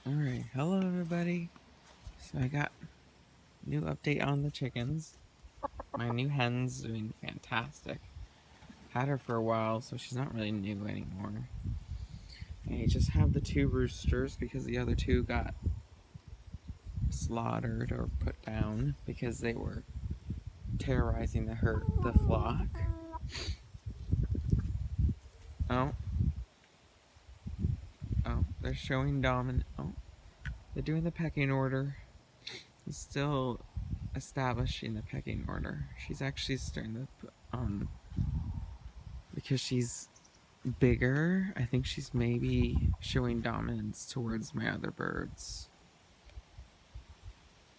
Alright, hello everybody. So I got a new update on the chickens. My new hen's doing fantastic. Had her for a while, so she's not really new anymore. I just have the two roosters because the other two got slaughtered or put down because they were terrorizing the flock. Oh. Oh, they're showing dominant. Oh, they're doing the pecking order. He's still establishing the pecking order. She's actually starting to because she's bigger. I think she's maybe showing dominance towards my other birds.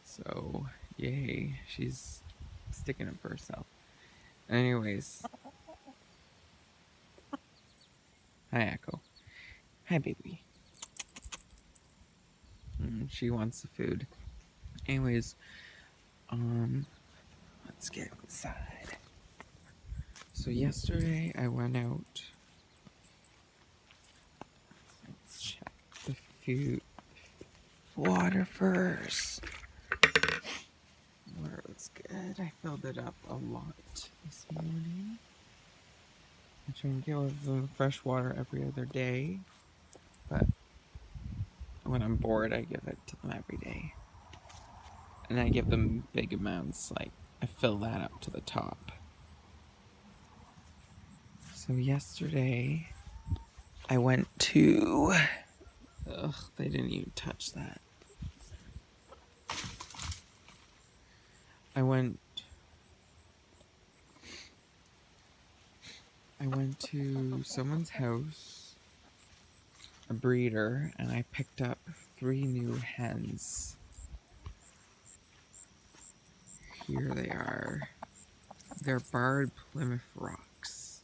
So, yay, she's sticking up for herself. Anyways, hi Echo. Hi baby. She wants the food. Anyways, let's get inside. So yesterday I went out. Let's check the food. Water first. Water looks good. I filled it up a lot this morning. I try and give them fresh water every other day, but when I'm bored, I give it to them every day. And I give them big amounts, like I fill that up to the top. So yesterday, I went to... Ugh, they didn't even touch that. I went to someone's house, a breeder, and I picked up 3 new hens. Here they are. They're barred Plymouth Rocks.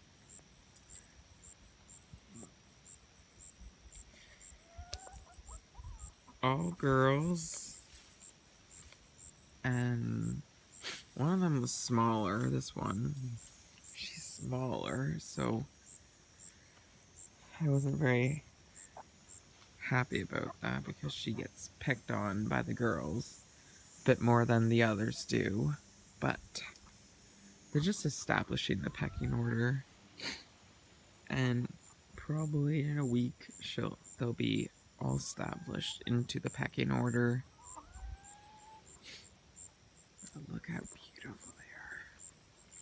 All girls. And one of them was smaller, this one. She's smaller, so I wasn't very happy about that because she gets picked on by the girls a bit more than the others do. But they're just establishing the pecking order. And probably in a week they'll be all established into the pecking order. Look how beautiful they are.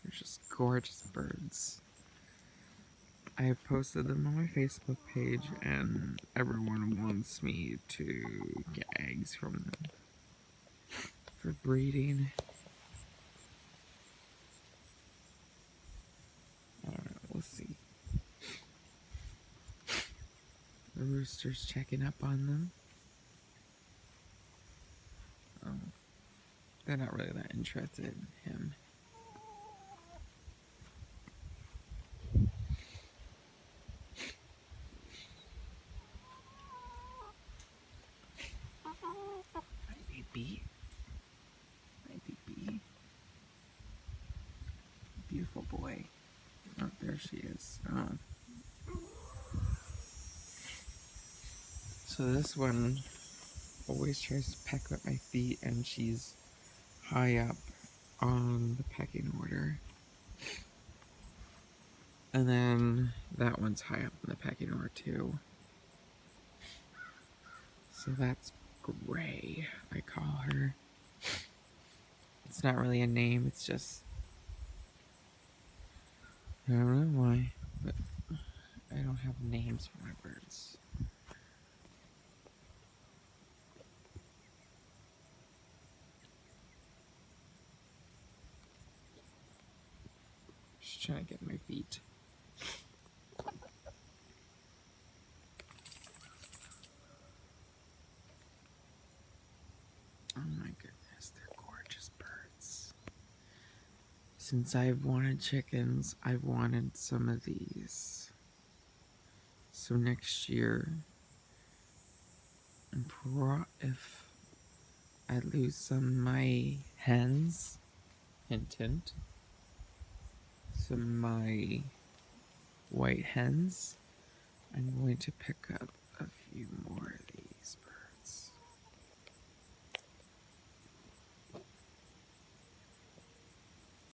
They're just gorgeous birds. I have posted them on my Facebook page, and everyone wants me to get eggs from them for breeding. I don't know, we'll see. The rooster's checking up on them. They're not really that interested in him. Hi, baby. Hi, baby. Beautiful boy. Oh, there she is. Oh. So this one always tries to peck at my feet, and she's high up on the pecking order. And then that one's high up in the pecking order too. So that's Gray, I call her. It's not really a name, it's just... I don't know why, but I don't have names for my birds. Just trying to get my feet. Oh my goodness, they're gorgeous birds. Since I've wanted chickens, I've wanted some of these. So next year, if I lose some of my hens, hint hint, some of my white hens, I'm going to pick up